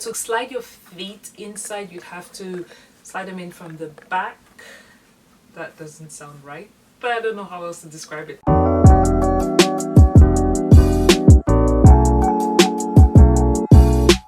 To slide your feet inside, you'd have to slide them in from the back. That doesn't sound right, but I don't know how else to describe it.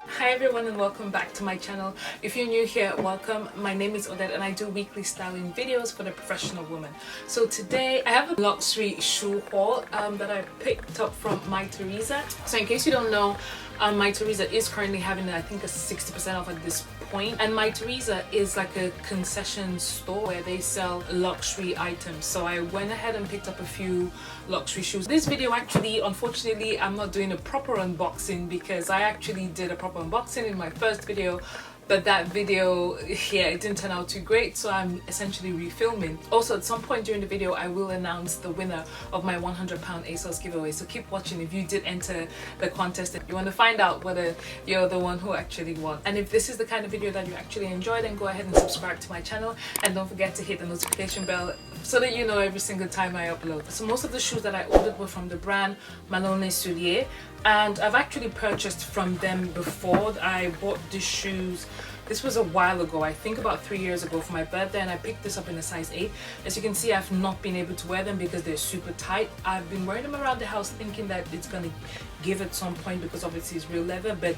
Hi everyone and welcome back to my channel. If you're new here, welcome. My name is Odette and I do weekly styling videos for the professional woman. So today I have a luxury shoe haul that I picked up from Mytheresa. So in case you don't know, Mytheresa is currently having I think a 60% off at this point, and Mytheresa is like a concession store where they sell luxury items. So I went ahead and picked up a few luxury shoes. This video actually, unfortunately, I'm not doing a proper unboxing because I actually did a proper unboxing in my first video, but that video, yeah, it didn't turn out too great, so I'm essentially refilming. Also, at some point during the video, I will announce the winner of my £100 Asos giveaway, so keep watching if you did enter the contest and you want to find out whether you're the one who actually won. And if this is the kind of video that you actually enjoy, then go ahead and subscribe to my channel, and don't forget to hit the notification bell so that you know every single time I upload. So most of the shoes that I ordered were from the brand Malone Souliers, and I've actually purchased from them before. I bought these shoes, this was a while ago, I think about 3 years ago for my birthday, and I picked this up in a size 8. As you can see, I've not been able to wear them because they're super tight. I've been wearing them around the house thinking that it's gonna give at some point because obviously it's real leather, but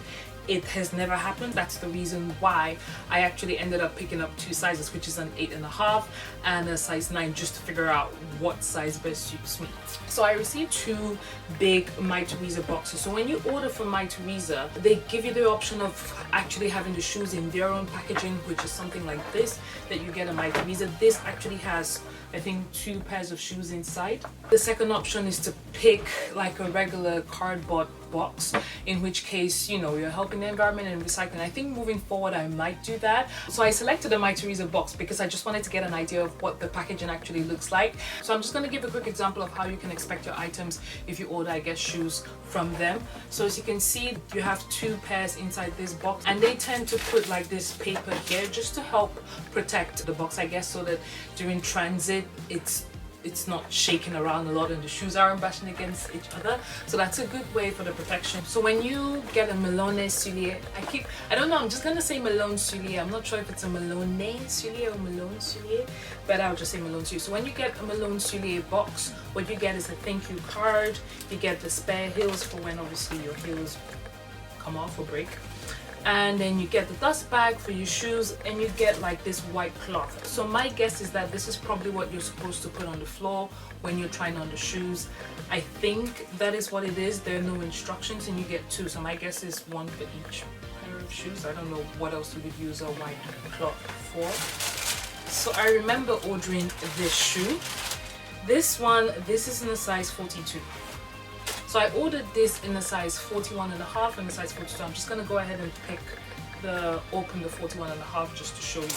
it has never happened. That's the reason why I actually ended up picking up 2 sizes, which is an 8.5 and a size 9, just to figure out what size best suits me. So I received 2 big Mytheresa boxes. So when you order from Mytheresa, they give you the option of actually having the shoes in their own packaging, which is something like this that you get at Mytheresa. This actually has, I think, 2 pairs of shoes inside. The second option is to pick like a regular cardboard box, in which case, you know, you're helping the environment and recycling. I think moving forward I might do that. So I selected a Mytheresa box because I just wanted to get an idea of what the packaging actually looks like. So I'm just going to give a quick example of how you can expect your items if you order, I guess, shoes from them. So as you can see, you have 2 pairs inside this box, and they tend to put like this paper here just to help protect the box, I guess, so that during transit it's not shaking around a lot and the shoes aren't bashing against each other. So that's a good way for the protection. So when you get a Malone Souliers, I don't know, I'm just gonna say Malone Souliers. I'm not sure if it's a Malone Souliers or Malone Souliers, but I'll just say Malone Souliers. So when you get a Malone Souliers box, what you get is a thank you card. You get the spare heels for when obviously your heels come off or break. And then you get the dust bag for your shoes, and you get like this white cloth. So my guess is that this is probably what you're supposed to put on the floor when you're trying on the shoes. I think that is what it is. There are no instructions, and you get 2, so my guess is 1 for each pair of shoes. I don't know what else you would use a white cloth for. So I remember ordering this shoe. This is in a size 42. So I ordered this in a size 41.5 and a size 42. I'm just going to go ahead and open the 41.5 just to show you.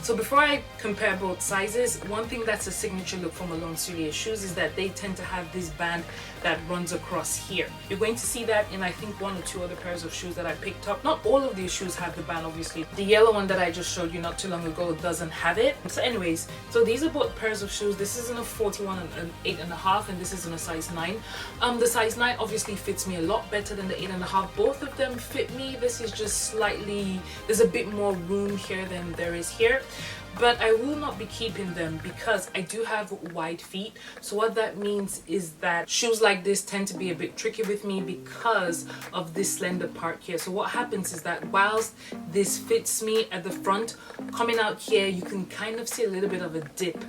So before I compare both sizes, one thing that's a signature look for Malone Souliers shoes is that they tend to have this band that runs across here. You're going to see that in I think 1 or 2 other pairs of shoes that I picked up. Not all of these shoes have the band, obviously. The yellow one that I just showed you not too long ago doesn't have it. So anyways, so these are both pairs of shoes. This is in a 41 and an 8.5, and this is in a size 9. The size 9 obviously fits me a lot better than the 8.5. Both of them fit me. This is just slightly, there's a bit more room here than there is here. But I will not be keeping them because I do have wide feet. So what that means is that shoes like this tend to be a bit tricky with me because of this slender part here. So what happens is that whilst this fits me at the front, coming out here you can kind of see a little bit of a dip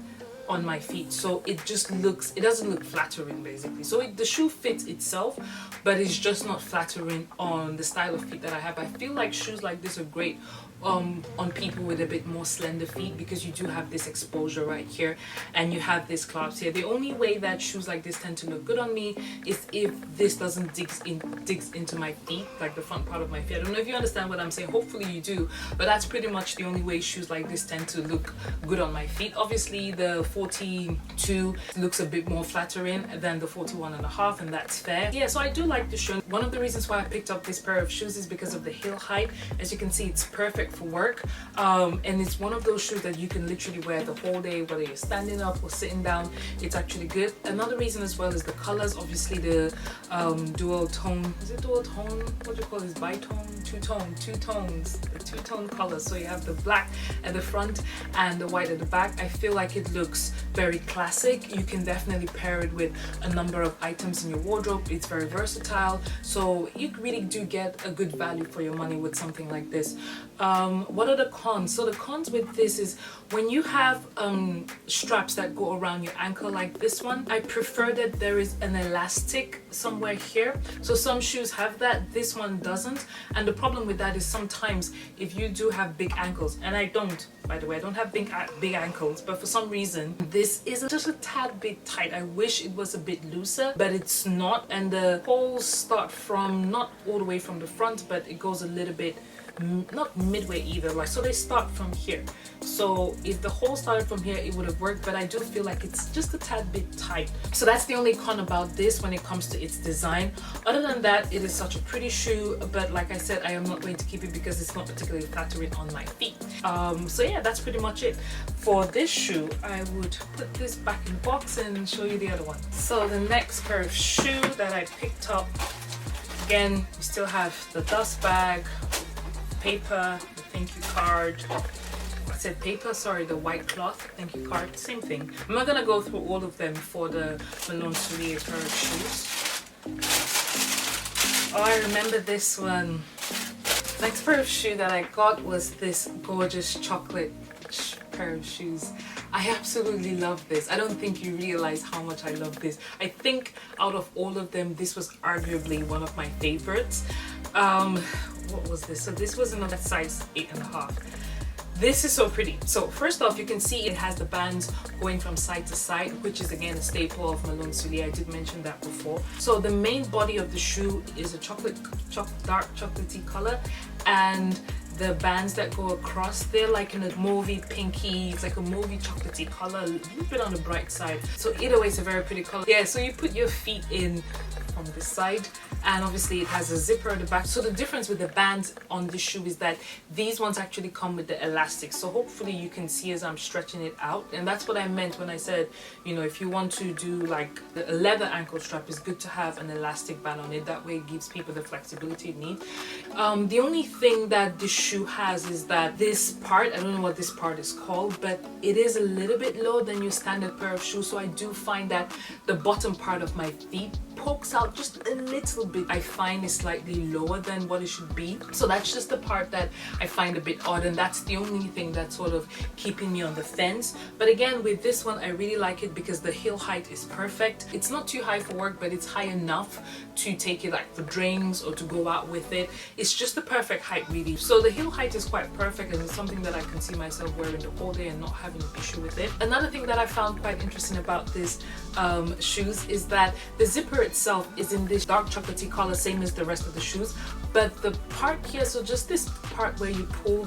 on my feet, so it doesn't look flattering basically. So the shoe fits itself, but it's just not flattering on the style of feet that I have. I feel like shoes like this are great on people with a bit more slender feet because you do have this exposure right here and you have this clasp here. The only way that shoes like this tend to look good on me is if this doesn't digs into my feet, like the front part of my feet. I don't know if you understand what I'm saying. Hopefully you do, but that's pretty much the only way shoes like this tend to look good on my feet. Obviously the 42 looks a bit more flattering than the 41.5, and that's fair. Yeah, so I do like the shoe. One of the reasons why I picked up this pair of shoes is because of the heel height. As you can see, it's perfect perfect for work, and it's one of those shoes that you can literally wear the whole day, whether you're standing up or sitting down. It's actually good. Another reason as well is the colors. Obviously the dual tone, is it dual tone, what do you call this, bitone, two-tone colors. So you have the black at the front and the white at the back. I feel like it looks very classic. You can definitely pair it with a number of items in your wardrobe. It's very versatile, so you really do get a good value for your money with something like this. What are the cons? So the cons with this is when you have straps that go around your ankle like this one, I prefer that there is an elastic somewhere here. So some shoes have that, this one doesn't, and the problem with that is sometimes if you do have big ankles, and I don't, by the way, I don't have big ankles, but for some reason this is just a tad bit tight. I wish it was a bit looser, but it's not, and the holes start from not all the way from the front, but it goes a little bit, not midway either, like, so they start from here. So if the hole started from here, it would have worked, but I do feel like it's just a tad bit tight. So that's the only con about this when it comes to its design. Other than that, it is such a pretty shoe, but like I said, I am not going to keep it because it's not particularly flattering on my feet. So yeah, that's pretty much it for this shoe. I would put this back in the box and show you the other one. So the next pair of shoe that I picked up, again, we still have the dust bag, paper, the thank you card. I said paper, sorry, the white cloth thank you card, same thing. I'm not gonna go through all of them for the Malone Souliers pair of shoes. Oh, I remember this one. Next pair of shoe that I got was this gorgeous chocolate pair of shoes. I absolutely love this. I don't think you realize how much I love this. I think out of all of them, this was arguably one of my favorites. What was this? So this was in a size 8.5. This is so pretty. So first off, you can see it has the bands going from side to side, which is again a staple of Malone Souliers. I did mention that before. So the main body of the shoe is a dark chocolatey color, and the bands that go across, they're like in a mauvey pinky, it's like a mauvey chocolatey color, a little bit on the bright side. So either way, it's a very pretty color. Yeah, so you put your feet in from this side, and obviously it has a zipper at the back. So the difference with the bands on this shoe is that these ones actually come with the elastic, so hopefully you can see as I'm stretching it out, and that's what I meant when I said, you know, if you want to do like a leather ankle strap, it's good to have an elastic band on it. That way it gives people the flexibility it needs. The only thing that this shoe has is that this part, I don't know what this part is called, but it is a little bit lower than your standard pair of shoes. So I do find that the bottom part of my feet pokes out just a little bit. I find it's slightly lower than what it should be. So that's just the part that I find a bit odd, and that's the only thing that's sort of keeping me on the fence. But again, with this one, I really like it because the heel height is perfect. It's not too high for work, but it's high enough to take it like for drinks or to go out with it. It's just the perfect height really. So the heel height is quite perfect, and it's something that I can see myself wearing the whole day and not having an issue with it. Another thing that I found quite interesting about this shoes is that the zipper itself is in this dark chocolatey color, same as the rest of the shoes, but the part here, so just this part where you pull,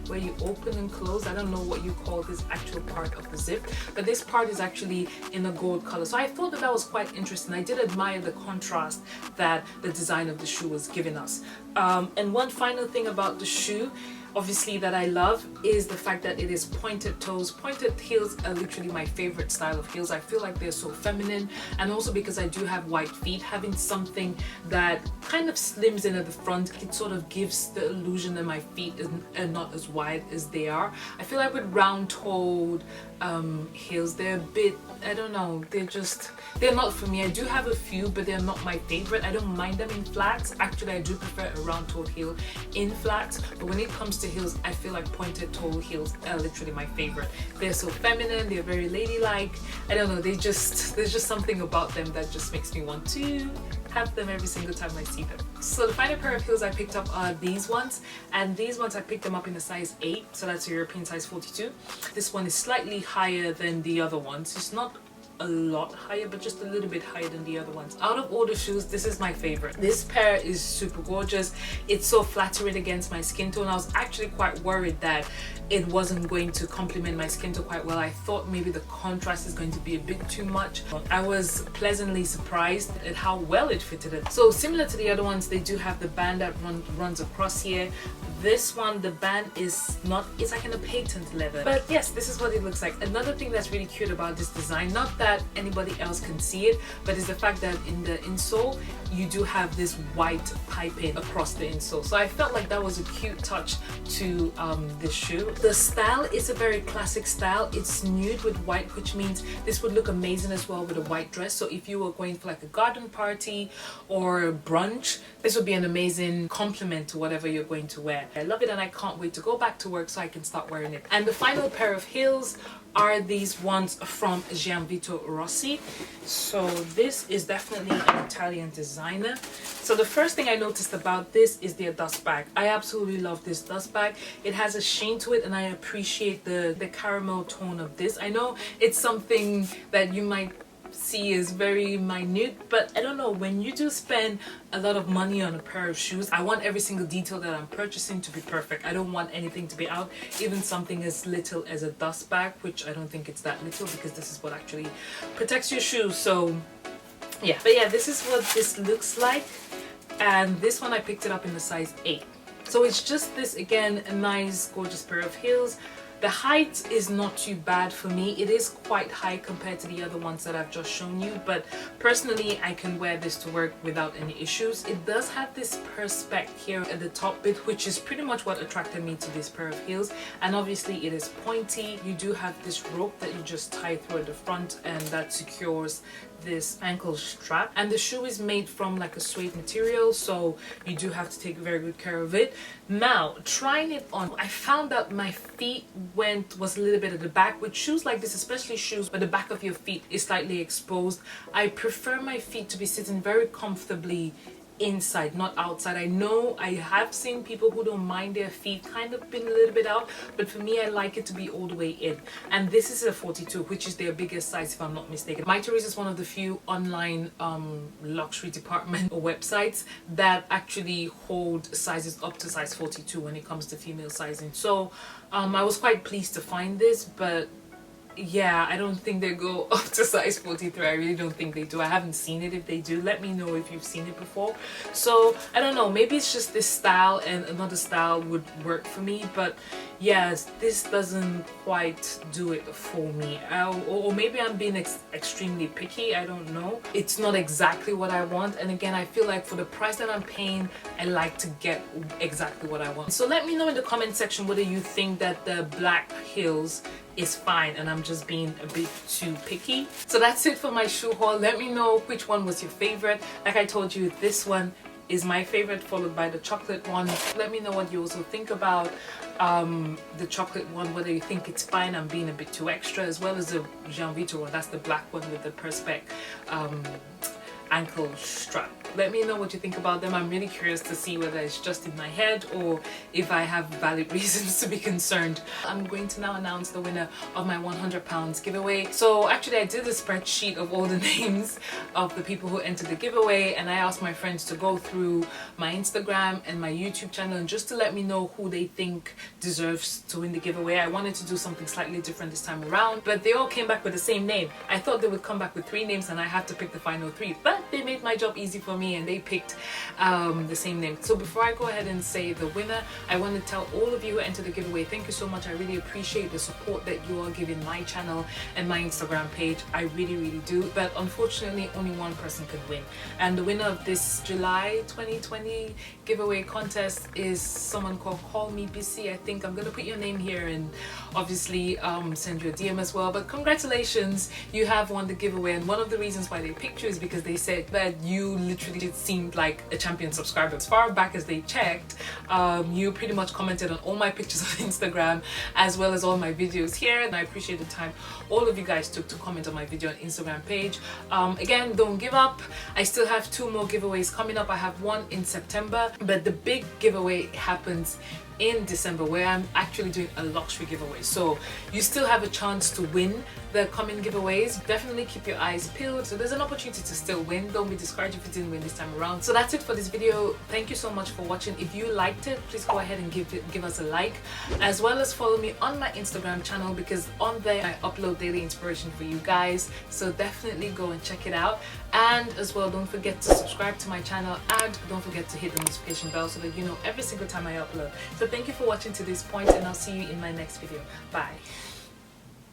where you open and close, I don't know what you call this actual part of the zip, but this part is actually in a gold color. So I thought that that was quite interesting. I did admire the contrast that the design of the shoe was giving us. And one final thing about the shoe, obviously, that I love is the fact that it is pointed toes. Pointed heels are literally my favorite style of heels. I feel like they're so feminine, and also because I do have white feet, having something that kind of slims in at the front, it sort of gives the illusion that my feet are not as wide as they are. I feel like with round-toed heels, they're a bit, I don't know, they're not for me. I do have a few, but they're not my favorite. I don't mind them in flats. Actually, I do prefer a round-toed heel in flats, but when it comes to heels, I feel like pointed toe heels are literally my favorite. They're so feminine, they're very ladylike. I don't know, there's just something about them that just makes me want to have them every single time I see them. So the final pair of heels I picked up are these ones, and these ones I picked them up in a size 8, so that's a European size 42. This one is slightly higher than the other ones. It's not a lot higher, but just a little bit higher than the other ones. Out of all the shoes, this is my favorite. This pair is super gorgeous. It's so flattering against my skin tone. I was actually quite worried that it wasn't going to complement my skin tone quite well. I thought maybe the contrast is going to be a bit too much. I was pleasantly surprised at how well it fitted it. So similar to the other ones, they do have the band that runs across here. This one, the band is not, it's like in a patent leather. But yes, this is what it looks like. Another thing that's really cute about this design, not that anybody else can see it, but is the fact that in the insole, you do have this white piping across the insole. So I felt like that was a cute touch to this shoe. The style is a very classic style. It's nude with white, which means this would look amazing as well with a white dress. So if you were going for like a garden party or brunch, this would be an amazing complement to whatever you're going to wear. I love it and I can't wait to go back to work so I can start wearing it. And the final pair of heels are these ones from Gianvito Rossi. So this is definitely an Italian designer. So the first thing I noticed about this is their dust bag. I absolutely love this dust bag. It has a sheen to it and I appreciate the caramel tone of this. I know it's something that you might see is very minute, but I don't know, when you do spend a lot of money on a pair of shoes, I want every single detail that I'm purchasing to be perfect. I don't want anything to be out, even something as little as a dust bag, which I don't think it's that little because this is what actually protects your shoes. So yeah, but yeah, this is what this looks like, and this one I picked it up in the size 8. So it's just this, again, a nice gorgeous pair of heels. The height is not too bad for me. It is quite high compared to the other ones that I've just shown you, but personally I can wear this to work without any issues. It does have this perspex here at the top bit, which is pretty much what attracted me to this pair of heels, and obviously it is pointy. You do have this rope that you just tie through at the front and that secures this ankle strap, and the shoe is made from like a suede material, so you do have to take very good care of it. Now, trying it on, I found that my feet was a little bit at the back. With shoes like this, especially shoes where the back of your feet is slightly exposed, I prefer my feet to be sitting very comfortably inside, not outside. I know I have seen people who don't mind their feet kind of being a little bit out, but for me I like it to be all the way in, and this is a 42, which is their biggest size if I'm not mistaken. Mytheresa is one of the few online luxury department or websites that actually hold sizes up to size 42 when it comes to female sizing. So I was quite pleased to find this, but yeah, I don't think they go up to size 43. I really don't think they do. I haven't seen it. If they do, let me know if you've seen it before. So I don't know, maybe it's just this style and another style would work for me, but yes, this doesn't quite do it for me. Or maybe I'm being extremely picky, I don't know. It's not exactly what I want, and again, I feel like for the price that I'm paying, I like to get exactly what I want. So let me know in the comment section whether you think that the black heels is fine and I'm just being a bit too picky. So that's it for my shoe haul. Let me know which one was your favorite. Like I told you, this one is my favorite, followed by the chocolate one. Let me know what you also think about the chocolate one, whether you think it's fine, I'm being a bit too extra, as well as the Gianvito one. That's the black one with the perspex ankle strap. Let me know what you think about them. I'm really curious to see whether it's just in my head or if I have valid reasons to be concerned. I'm going to now announce the winner of my £100 giveaway. So actually I did a spreadsheet of all the names of the people who entered the giveaway, and I asked my friends to go through my Instagram and my YouTube channel and just to let me know who they think deserves to win the giveaway. I wanted to do something slightly different this time around, but they all came back with the same name. I thought they would come back with 3 names and I had to pick the final 3, but they made my job easy for me and they picked the same name. So before I go ahead and say the winner, I want to tell all of you who entered the giveaway, thank you so much. I really appreciate the support that you are giving my channel and my Instagram page. I really do, but unfortunately only one person could win, and the winner of this July 2020 giveaway contest is someone called Call Me Busy. I think I'm gonna put your name here and obviously send you a DM as well, but congratulations, you have won the giveaway. And one of the reasons why they picked you is because they said that you literally seemed like a champion subscriber. As far back as they checked, you pretty much commented on all my pictures on Instagram as well as all my videos here, and I appreciate the time all of you guys took to comment on my video on Instagram page. Again, don't give up. I still have 2 more giveaways coming up. I have one in September, but the big giveaway happens in December, where I'm actually doing a luxury giveaway. So you still have a chance to win the coming giveaways. Definitely keep your eyes peeled. So there's an opportunity to still win. Don't be discouraged if you didn't win this time around. So that's it for this video. Thank you so much for watching. If you liked it, please go ahead and give us a like, as well as follow me on my Instagram channel, because on there I upload daily inspiration for you guys. So definitely go and check it out. And as well, don't forget to subscribe to my channel, and don't forget to hit the notification bell so that you know every single time I upload. So So thank you for watching to this point, and I'll see you in my next video. Bye.